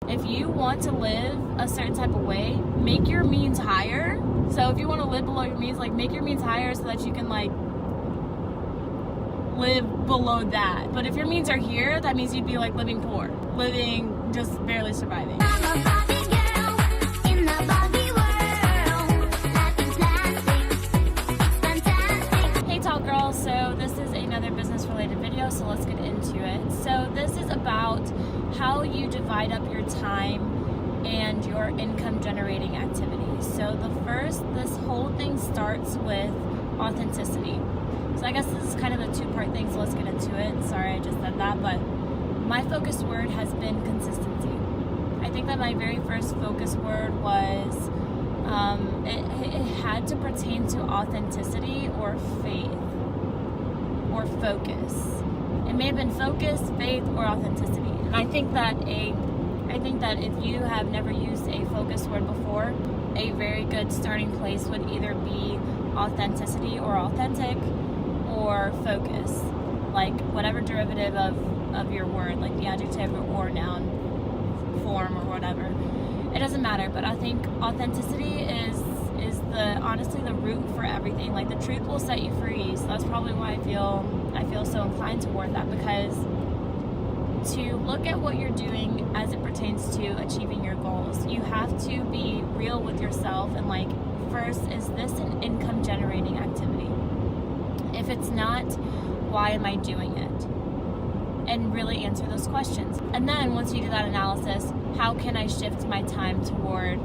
If you want to live a certain type of way, make your means higher. So if you want to live below your means, like make your means higher so that you can like live below that. But if your means are here, that means you'd be like living poor, living just barely surviving. Hey tall girl, so this is another business related video, so let's get into it. So this is about how you divide up your time and your income generating activities. So this whole thing starts with authenticity. So I guess this is kind of a two-part thing, so let's get into it. Sorry I just said that, but my focus word has been consistency. I think that my very first focus word was, it had to pertain to authenticity or faith or focus. It may have been focus, faith, or authenticity. And I think that if you have never used a focus word before, a very good starting place would either be authenticity or authentic, or focus, like whatever derivative of your word, like the adjective or noun form or whatever. It doesn't matter, but I think authenticity is honestly the root for everything. Like the truth will set you free. So that's probably why I feel so inclined toward that, because to look at what you're doing as it pertains to achieving your goals, you have to be real with yourself and like, first, is this an income generating activity? If it's not, why am I doing it? And really answer those questions. And then once you do that analysis, how can I shift my time toward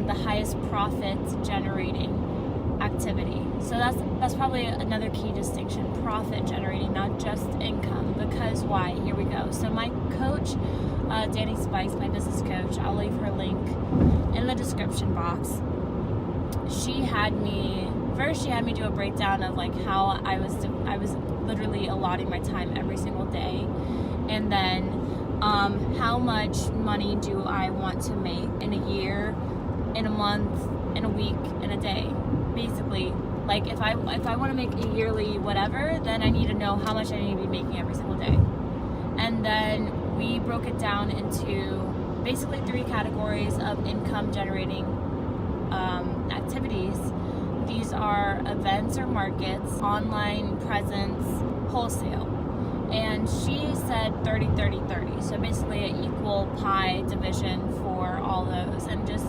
the highest profit generating activity? So that's probably another key distinction, profit generating, not just income. Because why? Here we go. So my coach, Danny Spikes, my business coach, I'll leave her link in the description box. She had me do a breakdown of like how I was literally allotting my time every single day, and then how much money do I want to make in a year, in a month, in a week, in a day. Basically, like if I want to make a yearly whatever, then I need to know how much I need to be making every single day. And then we broke it down into basically 3 categories of income generating activities. These are events or markets, online presence, wholesale. And she said 30-30-30. So basically an equal pie division for all those. And just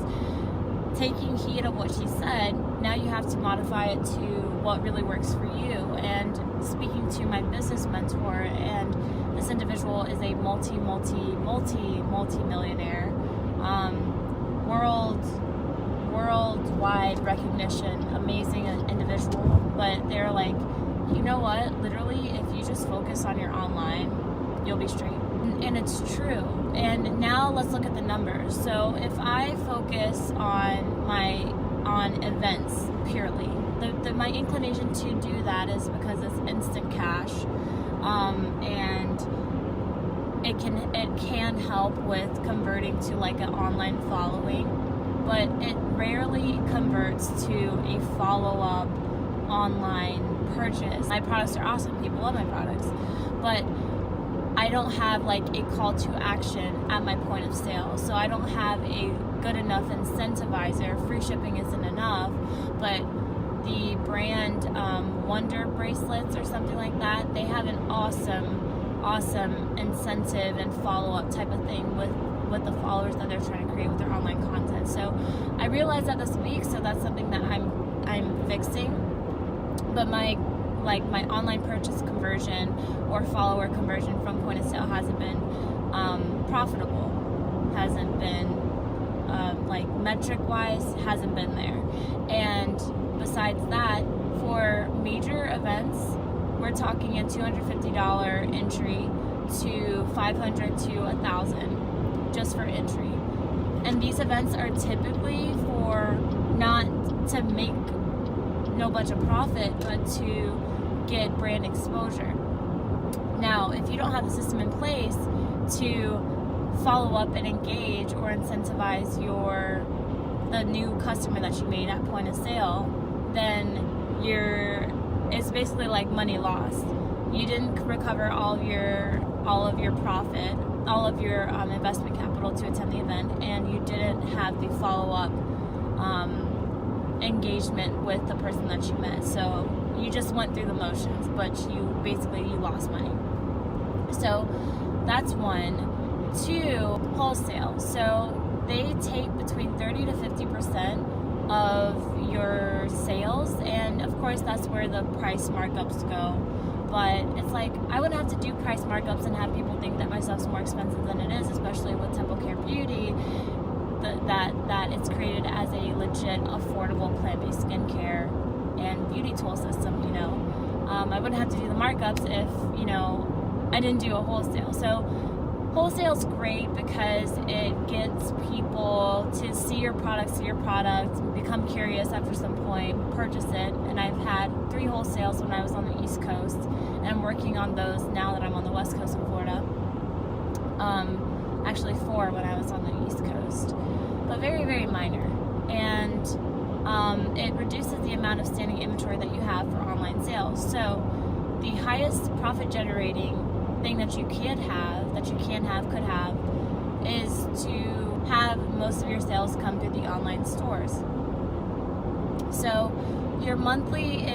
taking heed of what she said, now you have to modify it to what really works for you. And speaking to my business mentor, and this individual is a multi-millionaire, worldwide recognition, amazing individual. But they're like, you know what, literally if you just focus on your online, you'll be straight. And it's true. And now let's look at the numbers. So if I focus on events purely, my inclination to do that is because it's instant cash, and it can help with converting to like an online following, but it rarely converts to a follow-up online purchase. My products are awesome, people love my products, but I don't have like a call to action at my point of sale. So I don't have a good enough incentivizer. Free shipping isn't enough, but the brand Wonder bracelets or something like that, they have an awesome incentive and follow-up type of thing with the followers that they're trying to create with their online content. So I realized that this week, so that's something that I'm fixing. But my online purchase conversion or follower conversion from point of sale hasn't been profitable, hasn't been like metric wise, hasn't been there. And besides that, for major events, we're talking a $250 entry to $500 to $1,000 just for entry. And these events are typically for not to make no bunch of profit, but to get brand exposure. Now, if you don't have the system in place to follow up and engage or incentivize the new customer that you made at point of sale, then it's basically like money lost. You didn't recover all of your profit all of your investment capital to attend the event, and you didn't have the follow-up engagement with the person that you met. So you just went through the motions, but you lost money. So that's one. Two, wholesale. So they take between 30 to 50% of your sales, and of course that's where the price markups go. But it's like, I wouldn't have to do price markups and have people think that my stuff's more expensive than it is, especially with Temple Care Beauty, that it's created as a legit, affordable, plant-based skincare and beauty tool system, you know. I wouldn't have to do the markups if, you know, I didn't do a wholesale. So wholesale's great because it gets people to see your product, become curious after some point, purchase it. And I've had 3 wholesales when I was on the East Coast, and I'm working on those now that I'm on the West Coast of Florida. Actually 4 when I was on the East Coast, but very, very minor. And it reduces the amount of standing inventory that you have for online sales. So the highest profit generating thing that you could have, is to have most of your sales come through the online stores. So your monthly,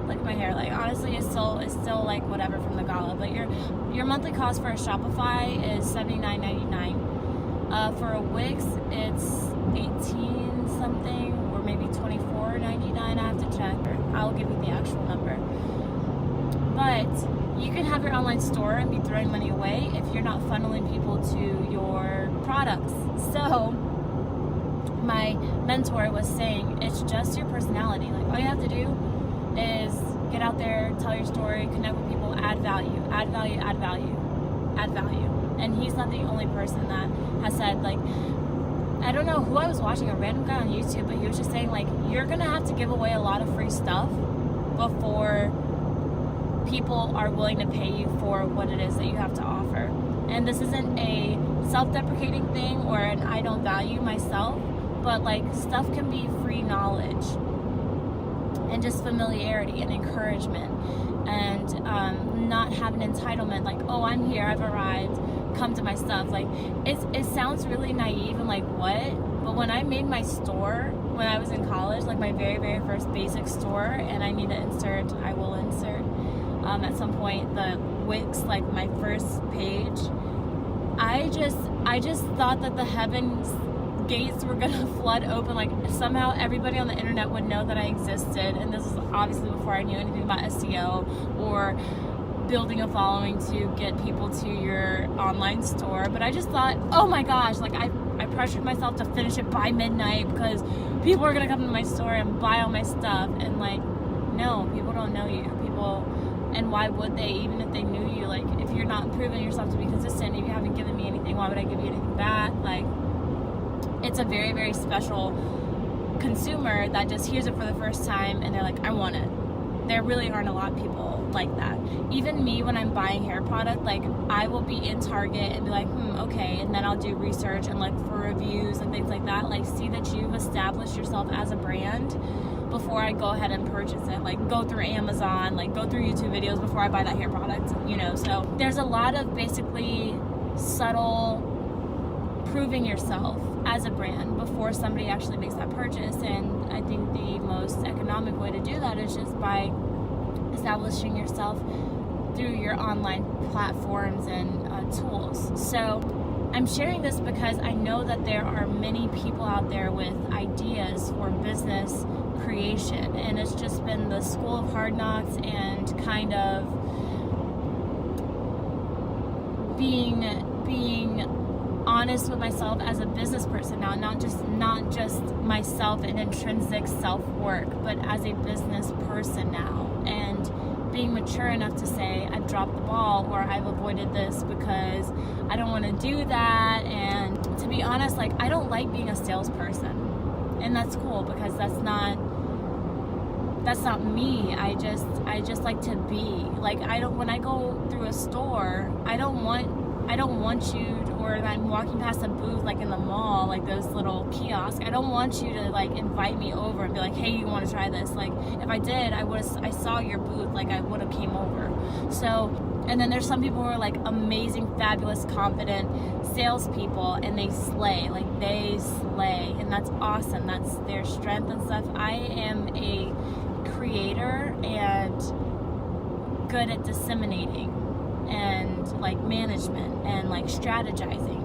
like my hair, like honestly it's still like whatever from the gala, but your monthly cost for a Shopify is $79.99. For a Wix it's 18 something, or maybe $24.99. I have to check. I'll give you the actual number. But you can have your online store and be throwing money away if you're not funneling people to your products. So my mentor was saying, it's just your personality. Like, all you have to do is get out there, tell your story, connect with people, add value. And he's not the only person that has said, like, I don't know who I was watching, a random guy on YouTube, but he was just saying, like, you're gonna have to give away a lot of free stuff before people are willing to pay you for what it is that you have to offer. And this isn't a self-deprecating thing or an I don't value myself, but like, stuff can be free knowledge and just familiarity and encouragement, and not have an entitlement like, oh, I'm here, I've arrived, come to my stuff. Like, it sounds really naive and like, what? But when I made my store when I was in college, like my very, very first basic store, and I need to insert, I will insert at some point the Wix, like my first page, I just thought that the heavens gates were gonna flood open, like somehow everybody on the internet would know that I existed. And this was obviously before I knew anything about SEO or building a following to get people to your online store. But I just thought, oh my gosh, like I pressured myself to finish it by midnight because people are gonna come to my store and buy all my stuff. And like, no, people don't know you. And why would they, even if they knew you? Like, if you're not proving yourself to be consistent, if you haven't given me anything, why would I give you anything back? Like, it's a very, very special consumer that just hears it for the first time and they're like, I want it. There really aren't a lot of people like that. Even me, when I'm buying hair product, like, I will be in Target and be like, okay, and then I'll do research and look for reviews and things like that. Like, see that you've established yourself as a brand before I go ahead and purchase it. Like, go through Amazon, like go through YouTube videos before I buy that hair product, you know. So there's a lot of basically subtle proving yourself as a brand before somebody actually makes that purchase. And I think the most economic way to do that is just by establishing yourself through your online platforms and tools. So I'm sharing this because I know that there are many people out there with ideas for business creation, and it's just been the school of hard knocks and kind of being honest with myself as a business person now, not just myself and intrinsic self-work, but as a business person now, and being mature enough to say I've dropped the ball or I've avoided this because I don't want to do that. And to be honest, like, I don't like being a salesperson, and that's cool because that's not me. I just like to be like, when I go through a store, I don't want I don't want you to, or I'm walking past a booth like in the mall, like those little kiosks, I don't want you to like invite me over and be like, hey, you want to try this? Like if I did, I saw your booth, like I would have came over. So, and then there's some people who are like amazing, fabulous, confident salespeople, and they slay, and that's awesome. That's their strength and stuff. I am a creator and good at disseminating and like management and like strategizing,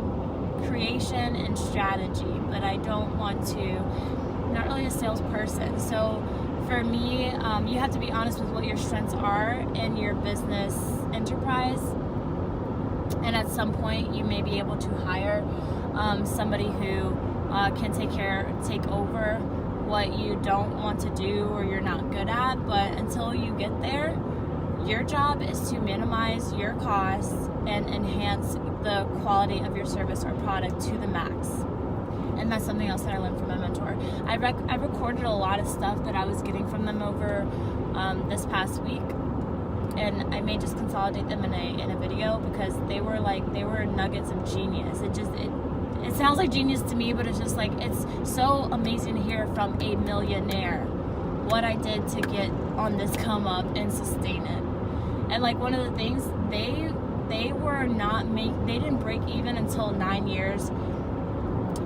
creation and strategy, but I don't want to, not really a salesperson. So for me, you have to be honest with what your strengths are in your business enterprise, and at some point you may be able to hire somebody who can take over what you don't want to do or you're not good at. But until you get there, your job is to minimize your costs and enhance the quality of your service or product to the max. And that's something else that I learned from my mentor. I recorded a lot of stuff that I was getting from them over this past week, and I may just consolidate them in a video, because they were nuggets of genius. It sounds like genius to me, but it's just like, it's so amazing to hear from a millionaire what I did to get on this come up and sustain it. And like one of the things, they didn't break even until 9 years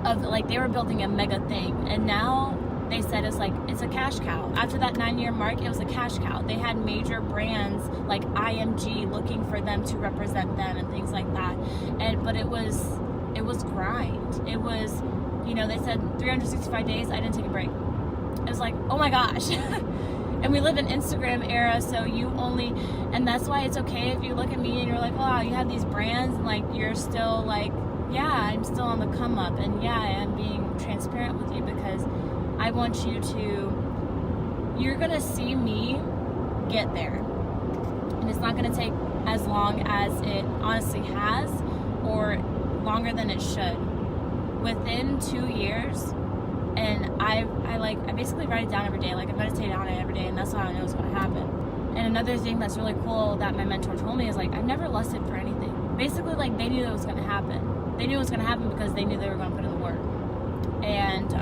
of, like, they were building a mega thing, and now they said it's a cash cow. After that 9-year mark, it was a cash cow. They had major brands like IMG looking for them to represent them and things like that. But it was grind. It was, they said 365 days. I didn't take a break. It was like, oh my gosh. And we live in Instagram era, so and that's why it's okay if you look at me and you're like, wow, you have these brands, and like you're still like, yeah, I'm still on the come up, and yeah, I'm being transparent with you, because I want you're gonna see me get there, and it's not gonna take as long as it honestly has, or longer than it should. Within 2 years, and I basically write it down every day. Like I meditate on it every day, and that's how I know it's going to happen. And another thing that's really cool that my mentor told me is like, I've never lusted for anything. Basically, like, they knew that it was going to happen. They knew it was going to happen because they knew they were going to put in the work. And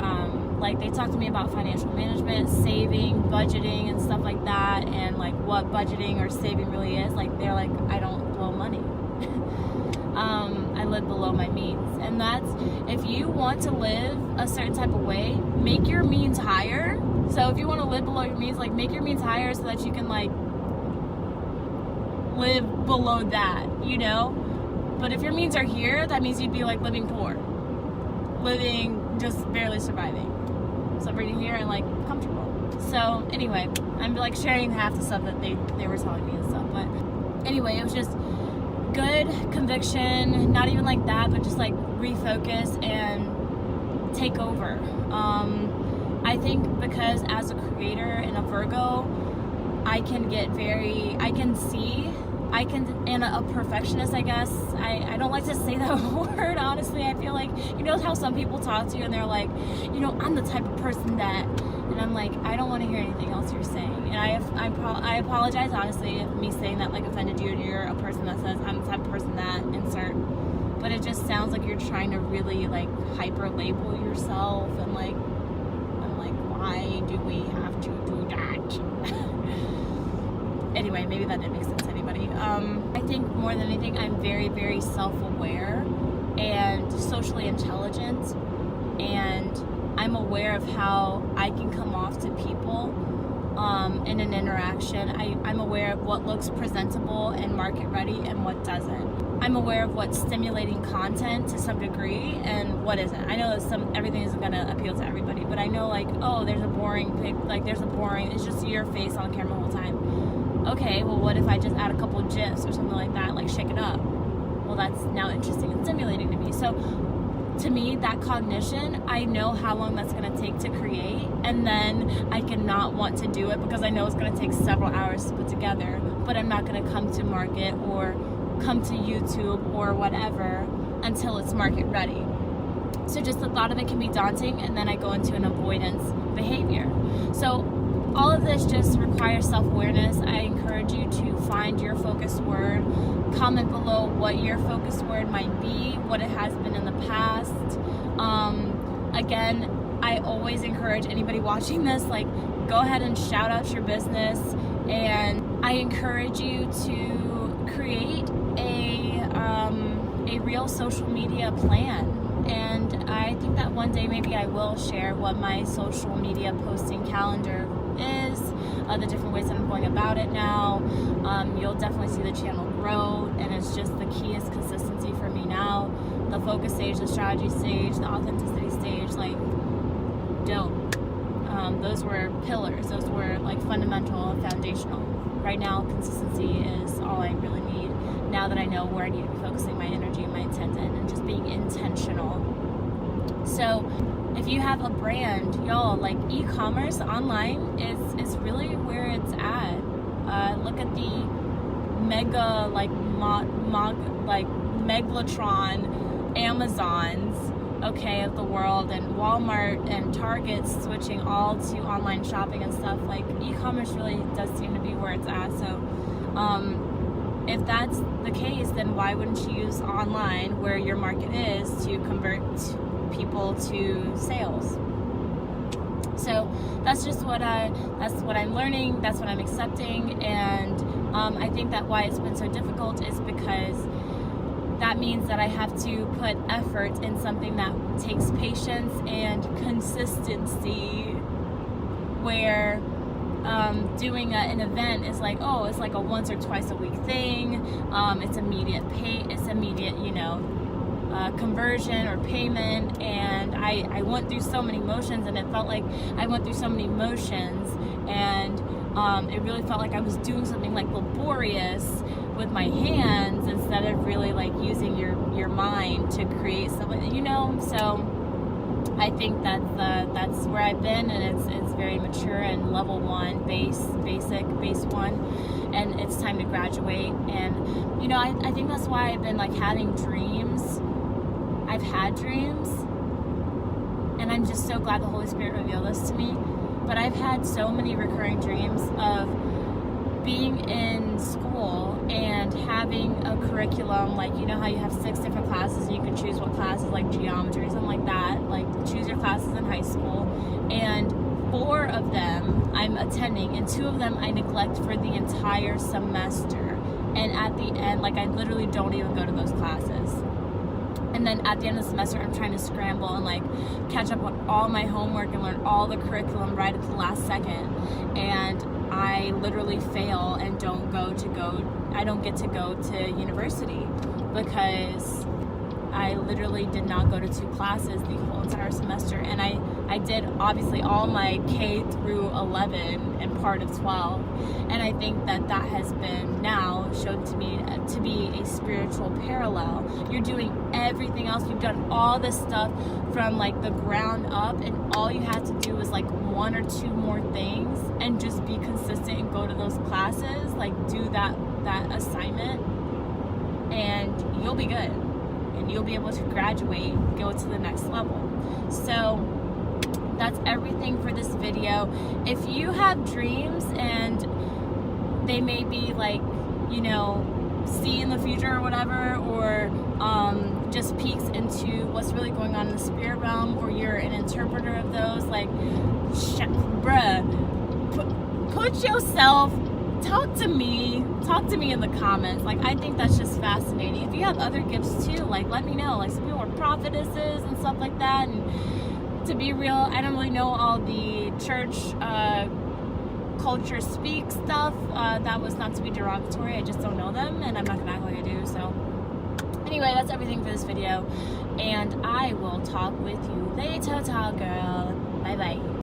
like they talked to me about financial management, saving, budgeting, and stuff like that, and like what budgeting or saving really is. Like they're like, I don't blow money. I live below my means. And that's, if you want to live a certain type of way, make your means higher. So if you want to live below your means, like make your means higher so that you can like live below that, But if your means are here, that means you'd be like living poor, living just barely surviving. So breathing here and like comfortable. So anyway, I'm like sharing half the stuff that they were telling me and stuff. But anyway, it was just good conviction, not even like that, but just like refocus and take over. I think because as a creator and a Virgo, and a perfectionist, I guess. I don't like to say that word, honestly. I feel like, how some people talk to you and they're like, I'm the type of person that, and I'm like, I don't want to hear anything else you're saying. And I apologize, honestly, if me saying that like offended you, and you're a person that says I'm the type of person that insert. But it just sounds like you're trying to really like hyper label yourself, and like, I'm like, why do we have to do that? Anyway, maybe that didn't make sense to anybody. I think more than anything, I'm very, very self-aware and socially intelligent, and I'm aware of how I can come off to people in an interaction. I'm aware of what looks presentable and market ready and what doesn't. I'm aware of what's stimulating content to some degree and what isn't. I know that everything isn't going to appeal to everybody, but I know like, oh, there's a boring pic, like it's just your face on camera the whole time. Okay, well, what if I just add a couple of GIFs or something like that, like shake it up? Well, that's now interesting and stimulating to me. So to me, that cognition, I know how long that's going to take to create, and then I cannot want to do it because I know it's going to take several hours to put together, but I'm not going to come to market or come to YouTube or whatever until it's market ready. So just the thought of it can be daunting, and then I go into an avoidance behavior. So all of this just requires self-awareness. I encourage you to find your focus word. Comment below what your focus word might be, what it has been in the past. Again, I always encourage anybody watching this, like, go ahead and shout out your business, and I encourage you to create a real social media plan. And I think that one day maybe I will share what my social media posting calendar is, the different ways that I'm going about it now. You'll definitely see the channel grow, and it's just the key is consistency for me now. The focus stage, the strategy stage, the authenticity stage, like, dope. Those were pillars. Those were like fundamental and foundational. Right now, consistency is all I really need now that I know where I need to be focusing my energy and my intent in, and just being intentional. So if you have a brand, y'all, like, e-commerce online is really where it's at. Look at the mega, like, Megalotron Amazons, okay, of the world, and Walmart and Target switching all to online shopping and stuff. Like, e-commerce really does seem to be where it's at. So if that's the case, then why wouldn't you use online, where your market is, to convert people to sales? So that's just that's what I'm learning, that's what I'm accepting. And I think that why it's been so difficult is because that means that I have to put effort in something that takes patience and consistency, where doing an event is like, oh, it's like a once or twice a week thing. It's immediate pay, it's immediate, conversion or payment. And I went through so many motions, and it felt like I went through so many motions, and it really felt like I was doing something like laborious with my hands instead of really like using your mind to create something, So I think that's where I've been, and it's very mature and level one, base one, and it's time to graduate. And I think that's why I've been like having dreams. I've had dreams, and I'm just so glad the Holy Spirit revealed this to me. But I've had so many recurring dreams of being in school and having a curriculum, like, how you have 6 different classes and you can choose what classes, like geometry, something like that, like choose your classes in high school, and 4 of them I'm attending, and 2 of them I neglect for the entire semester, and at the end, like, I literally don't even go to those classes. And then at the end of the semester, I'm trying to scramble and like catch up on all my homework and learn all the curriculum right at the last second. And I literally fail and I don't get to go to university because I literally did not go to 2 classes the whole entire semester. And I did obviously all my K through 11 and part of 12. And I think that has been now shown to me to be a spiritual parallel. You're doing everything else. You've done all this stuff from like the ground up, and all you have to do is like 1 or 2 more things and just be consistent and go to those classes, like do that assignment, and you'll be good. And you'll be able to graduate, go to the next level. So that's everything for this video. If you have dreams and they may be like, see in the future or whatever, or just peeks into what's really going on in the spirit realm, or you're an interpreter of those, like, put yourself, talk to me in the comments. Like, I think that's just fascinating. If you have other gifts too, like, let me know. Like, some people are prophetesses and stuff like that. And to be real, I don't really know all the church culture speak stuff. That was not to be derogatory. I just don't know them, and I'm not gonna act like I do. So anyway, that's everything for this video, and I will talk with you later, girl. Bye bye.